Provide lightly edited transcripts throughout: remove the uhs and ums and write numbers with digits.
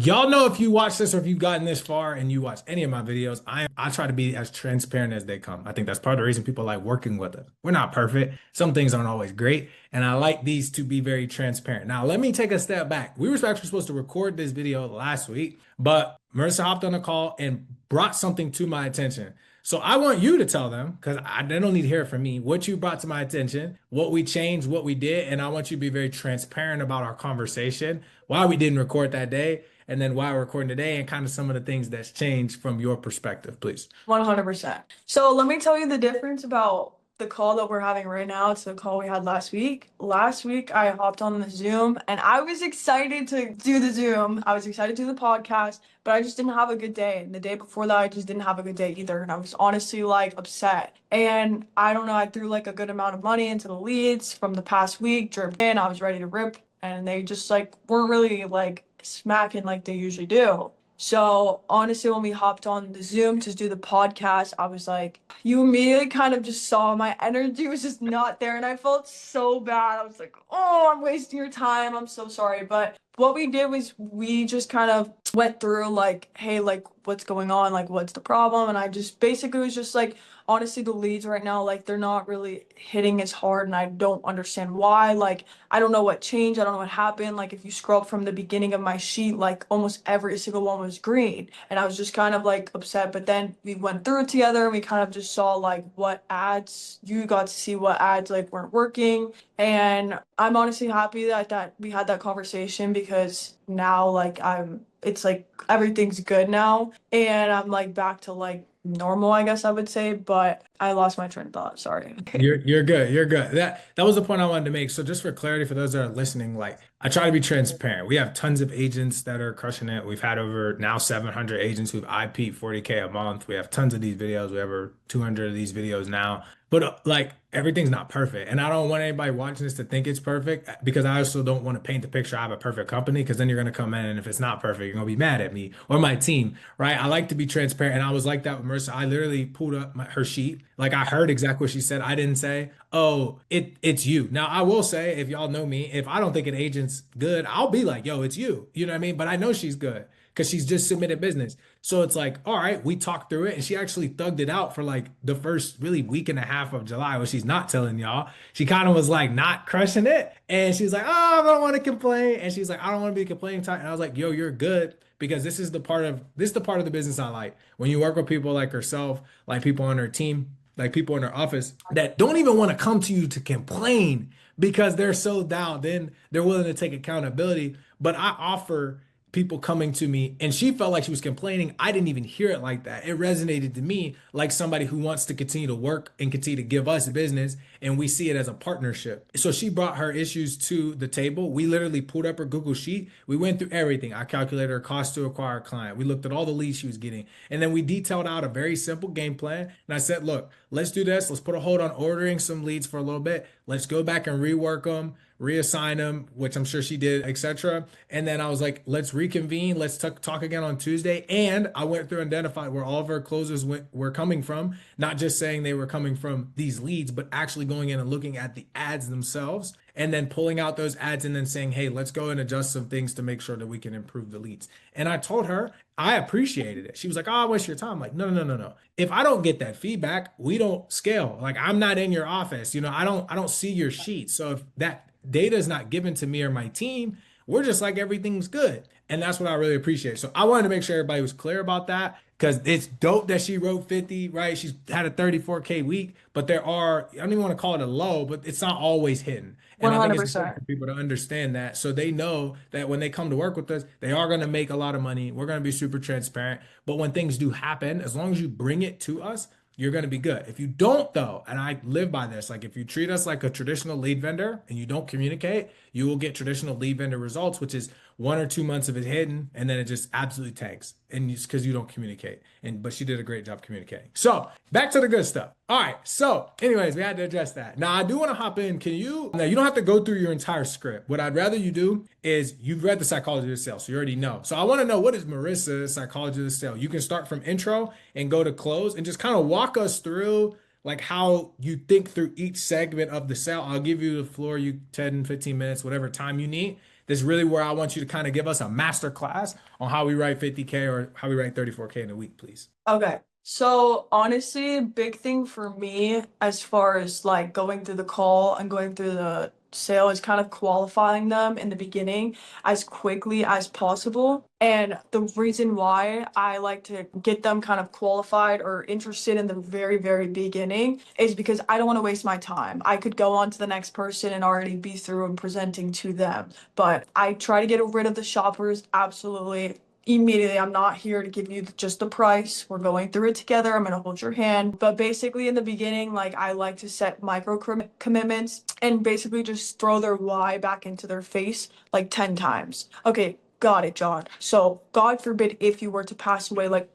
y'all know if you watch this or if you've gotten this far and you watch any of my videos, I try to be as transparent as they come. I think that's part of the reason people like working with us. We're not perfect. Some things aren't always great, and I like these to be very transparent. Now, let me take a step back. We were actually supposed to record this video last week, but Marissa hopped on a call and brought something to my attention. So I want you to tell them, because they don't need to hear it from me, what you brought to my attention, what we changed, what we did, and I want you to be very transparent about our conversation, why we didn't record that day, and then why we're recording today, and kind of some of the things that's changed from your perspective, please. 100%. So let me tell you the difference about the call that we're having right now. It's the call we had last week. Last week, I hopped on the Zoom and I was excited to do the Zoom. I was excited to do the podcast, but I just didn't have a good day. And the day before that, I just didn't have a good day either. And I was honestly like upset. And I don't know, I threw like a good amount of money into the leads from the past week, dripped in, I was ready to rip. And they just like weren't really like smacking like they usually do. So honestly, when we hopped on the Zoom to do the podcast, I was like, you immediately kind of just saw my energy was just not there. And I felt so bad. I was like, oh, I'm wasting your time. I'm so sorry. But what we did was we just kind of went through like, hey, like, what's going on? Like, what's the problem? And I just basically was just like, honestly, the leads right now, like, they're not really hitting as hard. And I don't understand why. Like, I don't know what changed. I don't know what happened. Like if you scroll up from the beginning of my sheet, like almost every single one was green. And I was just kind of like upset. But then we went through it together and we kind of just saw like what ads you got to see what ads like weren't working. And I'm honestly happy that we had that conversation because now like it's like everything's good now and I'm like back to like normal, I guess I would say, but I lost my train of thought. Sorry. You're good. You're good. That was the point I wanted to make. So just for clarity for those that are listening, like I try to be transparent. We have tons of agents that are crushing it. We've had over now 700 agents who've IP 40K a month. We have tons of these videos. We have over 200 of these videos now. But like everything's not perfect. And I don't want anybody watching this to think it's perfect because I also don't want to paint the picture I have a perfect company because then you're going to come in and if it's not perfect, you're going to be mad at me or my team, right? I like to be transparent. And I was like that with Marissa. I literally pulled up her sheet. Like I heard exactly what she said. I didn't say, oh, it's you. Now I will say, if y'all know me, if I don't think an agent's good, I'll be like, yo, it's you. You know what I mean? But I know she's good because she's just submitted business. So it's like, all right, we talked through it, and she actually thugged it out for like the first really week and a half of July, which she's not telling y'all. She kind of was like not crushing it, and she's like, oh, I don't want to complain, and she's like, I don't want to be a complaining type, and I was like, yo, you're good because this is the part of the business I like when you work with people like herself, like people on her team, like people in her office that don't even want to come to you to complain because they're so down. Then they're willing to take accountability. But I offer people coming to me and she felt like she was complaining. I didn't even hear it like that. It resonated to me like somebody who wants to continue to work and continue to give us business and we see it as a partnership. So she brought her issues to the table. We literally pulled up her Google sheet. We went through everything. I calculated her cost to acquire a client. We looked at all the leads she was getting. And then we detailed out a very simple game plan. And I said, look, let's do this. Let's put a hold on ordering some leads for a little bit. Let's go back and rework them, reassign them, which I'm sure she did, etc. And then I was like, let's reconvene. Let's talk again on Tuesday. And I went through and identified where all of our closers were coming from, not just saying they were coming from these leads, but actually going in and looking at the ads themselves and then pulling out those ads and then saying, hey, let's go and adjust some things to make sure that we can improve the leads. And I told her I appreciated it. She was like, oh, I waste your time. I'm like, no, no, no, no, no. If I don't get that feedback, we don't scale. Like I'm not in your office. I don't see your sheet. So if that data is not given to me or my team, we're just like everything's good. And that's what I really appreciate. So I wanted to make sure everybody was clear about that because it's dope that she wrote 50, right? She's had a 34K week, but I don't even want to call it a low, but it's not always hidden. And I think it's important 100%. for people to understand that so they know that when they come to work with us, they are going to make a lot of money. We're going to be super transparent. But when things do happen, as long as you bring it to us, you're going to be good. If you don't, though, and I live by this, like if you treat us like a traditional lead vendor and you don't communicate, you will get traditional lead vendor results, which is 1 or 2 months of it hidden, and then it just absolutely tanks. And it's because you don't communicate. But she did a great job communicating. So back to the good stuff. All right. So, anyways, we had to address that. Now I do want to hop in. Now you don't have to go through your entire script. What I'd rather you do is you've read the psychology of the sale, so you already know. So I want to know, what is Marissa's psychology of the sale? You can start from intro and go to close and just kind of walk us through like how you think through each segment of the sale. I'll give you the floor, you 10, 15 minutes, whatever time you need This is really where I want you to kind of give us a master class on how we write 50K or how we write 34K in a week, please. Okay. So honestly, big thing for me as far as like going through the call and going through the sale is kind of qualifying them in the beginning as quickly as possible. And the reason why I like to get them kind of qualified or interested in the very, very beginning is because I don't want to waste my time. I could go on to the next person and already be through and presenting to them. But I try to get rid of the shoppers absolutely immediately. I'm not here to give you just the price. We're going through it together. I'm gonna hold your hand. But basically, in the beginning, like I like to set micro commitments and basically just throw their why back into their face like 10 times. Okay, got it, John. So, God forbid if you were to pass away, like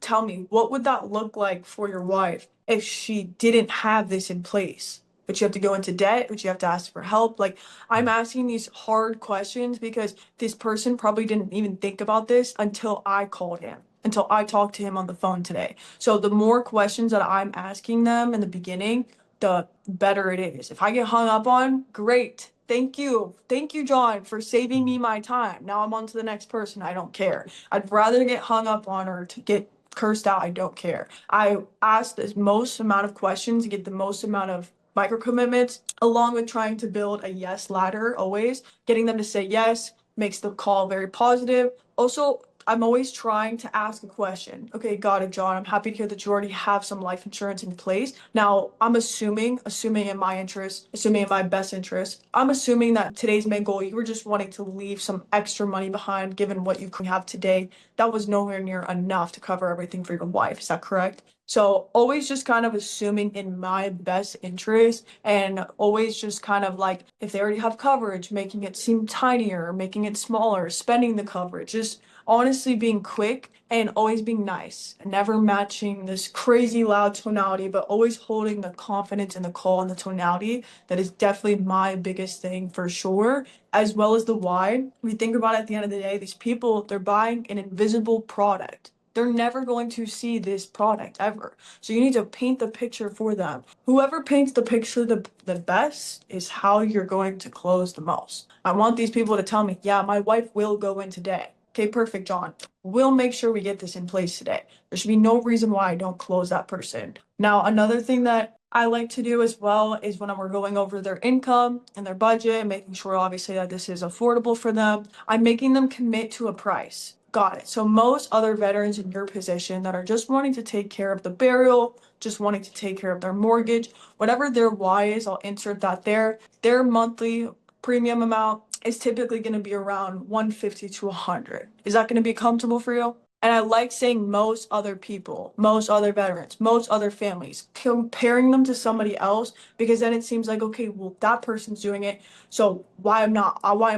tell me, what would that look like for your wife if she didn't have this in place? But you have to go into debt, but you have to ask for help. Like, I'm asking these hard questions because this person probably didn't even think about this until I called him, until I talked to him on the phone today. So the more questions that I'm asking them in the beginning, the better it is. If I get hung up on, great. Thank you. Thank you, John, for saving me my time. Now I'm on to the next person. I don't care. I'd rather get hung up on or to get cursed out. I don't care. I ask the most amount of questions to get the most amount of micro commitments, along with trying to build a yes ladder, always getting them to say yes makes the call very positive. Also, I'm always trying to ask a question. Okay, got it, John. I'm happy to hear that you already have some life insurance in place. Now, I'm assuming in my interest, assuming in my best interest, I'm assuming that today's main goal, you were just wanting to leave some extra money behind given what you have today. That was nowhere near enough to cover everything for your wife. Is that correct? So always just kind of assuming in my best interest and always just kind of like if they already have coverage, making it seem tinier, making it smaller, spending the coverage, just honestly being quick and always being nice, never matching this crazy loud tonality, but always holding the confidence in the call and the tonality. That is definitely my biggest thing for sure, as well as the why. We think about it at the end of the day, these people, they're buying an invisible product. They're never going to see this product ever. So you need to paint the picture for them. Whoever paints the picture the best is how you're going to close the most. I want these people to tell me, yeah, my wife will go in today. Okay, perfect, John. We'll make sure we get this in place today. There should be no reason why I don't close that person. Now, another thing that I like to do as well is when we're going over their income and their budget and making sure obviously that this is affordable for them, I'm making them commit to a price. Got it. So most other veterans in your position that are just wanting to take care of the burial, just wanting to take care of their mortgage, whatever their why is, I'll insert that there. Their monthly premium amount is typically going to be around 150 to 100. Is that going to be comfortable for you? And I like saying most other people, most other veterans, most other families, comparing them to somebody else because then it seems like, okay, well, that person's doing it. So why am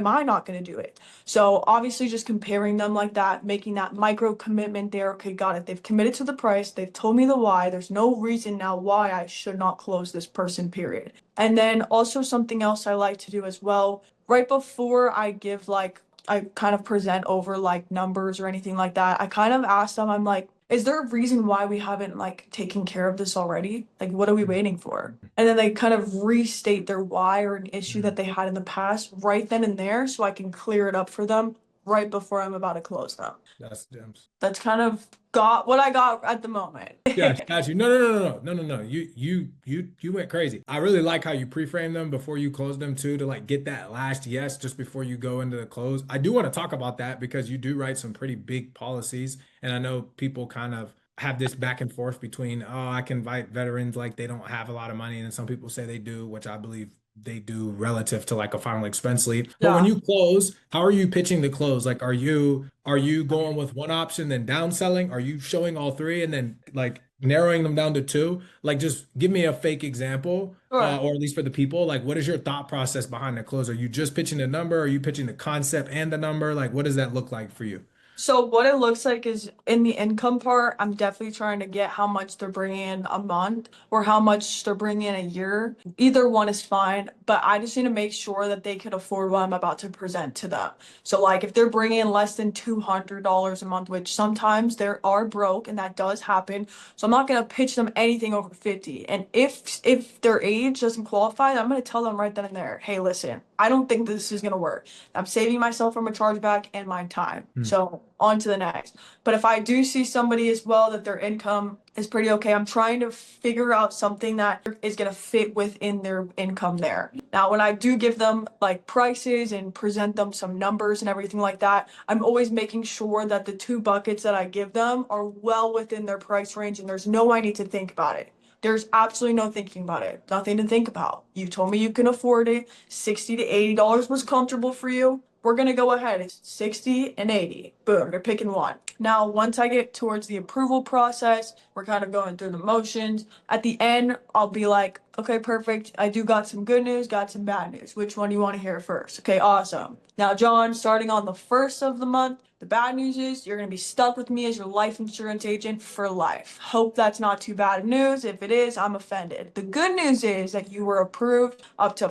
I not going to do it? So obviously just comparing them like that, making that micro commitment there. Okay, got it. They've committed to the price. They've told me the why. There's no reason now why I should not close this person, period. And then also something else I like to do as well, right before I give like I kind of present over like numbers or anything like that. I kind of ask them, I'm like, is there a reason why we haven't like taken care of this already? Like, what are we waiting for? And then they kind of restate their why or an issue that they had in the past right then and there so I can clear it up for them right before I'm about to close them. That's gems. That's kind of got what I got at the moment. Got you. No. You went crazy. I really like how you pre-frame them before you close them too, to like get that last yes just before you go into the close. I do want to talk about that because you do write some pretty big policies, and I know people kind of have this back and forth between, oh, I can invite veterans like they don't have a lot of money, and then some people say they do, which I believe they do relative to like a final expense lead. But when Yeah. you close, how are you pitching the close? Like, are you going with one option, then downselling? Are you showing all three and then like narrowing them down to two? Like, just give me a fake example, Sure. or at least for the people. Like, what is your thought process behind the close? Are you just pitching the number? Are you pitching the concept and the number? Like, what does that look like for you? So what it looks like is in the income part, I'm definitely trying to get how much they're bringing in a month or how much they're bringing in a year. Either one is fine, but I just need to make sure that they can afford what I'm about to present to them. So like if they're bringing in less than $200 a month, which sometimes they are broke and that does happen. So I'm not going to pitch them anything over 50. And if their age doesn't qualify, I'm going to tell them right then and there, hey, listen, I don't think this is gonna work. I'm saving myself from a chargeback and my time. Hmm. So on to the next. But if I do see somebody as well that their income is pretty okay, I'm trying to figure out something that is gonna fit within their income there. Now, when I do give them like prices and present them some numbers and everything like that, I'm always making sure that the two buckets that I give them are well within their price range and there's no I need to think about it. There's absolutely no thinking about it. Nothing to think about. You told me you can afford it. 60 to $80 was comfortable for you. We're gonna go ahead. It's 60 and 80. Boom, you're picking one. Now, once I get towards the approval process, we're kind of going through the motions. At the end, I'll be like, okay, perfect. I do got some good news, got some bad news. Which one do you want to hear first? Okay, awesome. Now, John, starting on the first of the month, the bad news is you're going to be stuck with me as your life insurance agent for life. Hope that's not too bad news. If it is, I'm offended. The good news is that you were approved up to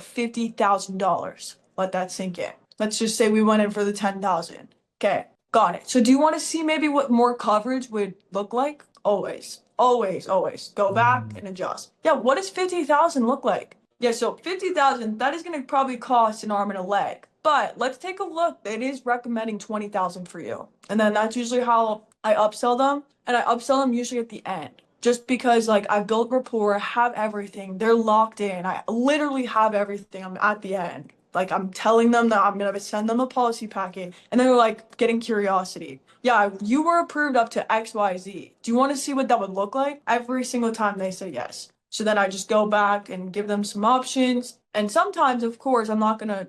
$50,000. Let that sink in. Let's just say we went in for the 10,000. Okay, got it. So do you want to see maybe what more coverage would look like? Always, always, always. Go back Mm. and adjust. Yeah, what does 50,000 look like? Yeah, so 50,000, that is going to probably cost an arm and a leg. But let's take a look. It is recommending 20,000 for you. And then that's usually how I upsell them. And I upsell them usually at the end. Just because like I've built rapport, I have everything. They're locked in. I literally have everything. I'm at the end. Like I'm telling them that I'm gonna send them a policy packet. And they're like getting curiosity. Yeah, you were approved up to XYZ. Do you want to see what that would look like? Every single time they say yes. So then I just go back and give them some options. And sometimes, of course, I'm not gonna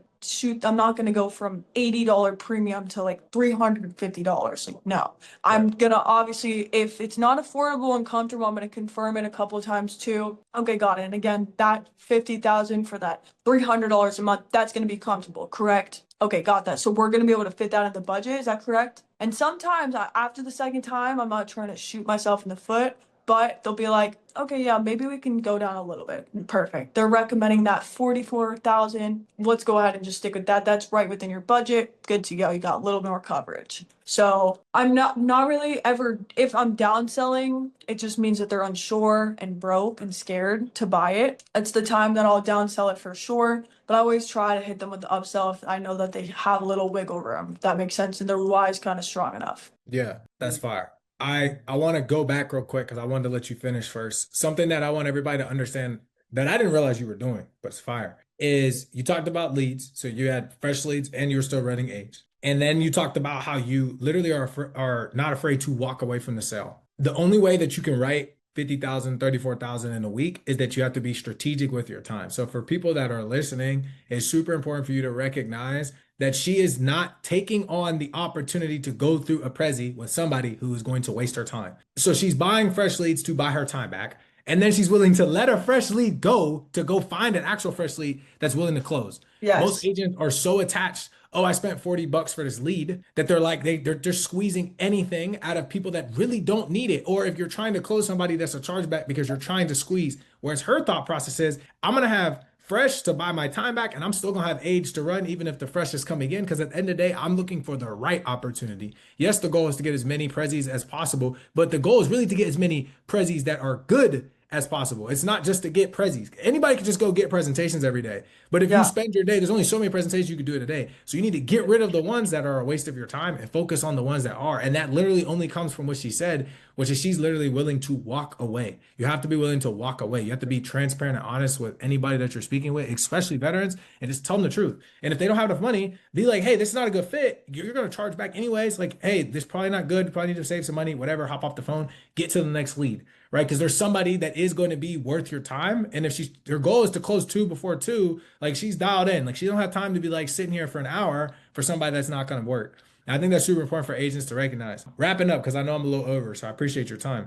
go from $80 premium to like $350. Like, no. Right. I'm gonna obviously, if it's not affordable and comfortable, I'm gonna confirm it a couple of times too. Okay, got it. And again, that 50,000 for that $300 a month, that's gonna be comfortable, correct? Okay, got that. So we're gonna be able to fit that in the budget, is that correct? And sometimes after the second time, I'm not trying to shoot myself in the foot, but they'll be like, okay, yeah, maybe we can go down a little bit. Perfect. They're recommending that 44,000. Let's go ahead and just stick with that. That's right within your budget. Good to go. You got a little more coverage. So I'm not really ever, if I'm downselling, it just means that they're unsure and broke and scared to buy it. It's the time that I'll downsell it for sure. But I always try to hit them with the upsell if I know that they have a little wiggle room, if that makes sense, and their why is kind of strong enough. Yeah, that's fire. I want to go back real quick because I wanted to let you finish first. Something that I want everybody to understand that I didn't realize you were doing, but it's fire, is you talked about leads. So you had fresh leads and you were still running age. And then you talked about how you literally are not afraid to walk away from the sale. The only way that you can write 50,000, 34,000 in a week is that you have to be strategic with your time. So for people that are listening, it's super important for you to recognize that she is not taking on the opportunity to go through a Prezi with somebody who is going to waste her time. So she's buying fresh leads to buy her time back. And then she's willing to let a fresh lead go to go find an actual fresh lead that's willing to close. Most Yes. agents are so attached. Oh, I spent 40 bucks for this lead that they're like they're squeezing anything out of people that really don't need it. Or if you're trying to close somebody that's a chargeback because you're trying to squeeze. Whereas her thought process is, I'm gonna have fresh to buy my time back, and I'm still gonna have age to run, even if the fresh is coming in. Because at the end of the day, I'm looking for the right opportunity. Yes, the goal is to get as many prezzies as possible, but the goal is really to get as many prezzies that are good as possible. It's not just to get prezzies. Anybody can just go get presentations every day. But if you Yeah. spend your day, there's only so many presentations you can do in a day. So you need to get rid of the ones that are a waste of your time and focus on the ones that are. And that literally only comes from what she said, which is she's literally willing to walk away. You have to be willing to walk away. You have to be transparent and honest with anybody that you're speaking with, especially veterans, and just tell them the truth. And if they don't have enough money, be like, hey, this is not a good fit. You're going to charge back anyways. Like, hey, this is probably not good. Probably need to save some money, whatever. Hop off the phone, get to the next lead, right? Because there's somebody that is going to be worth your time. And if her goal is to close two before two, like she's dialed in. Like she don't have time to be like sitting here for an hour for somebody that's not going to work. And I think that's super important for agents to recognize. Wrapping up because I know I'm a little over, so I appreciate your time.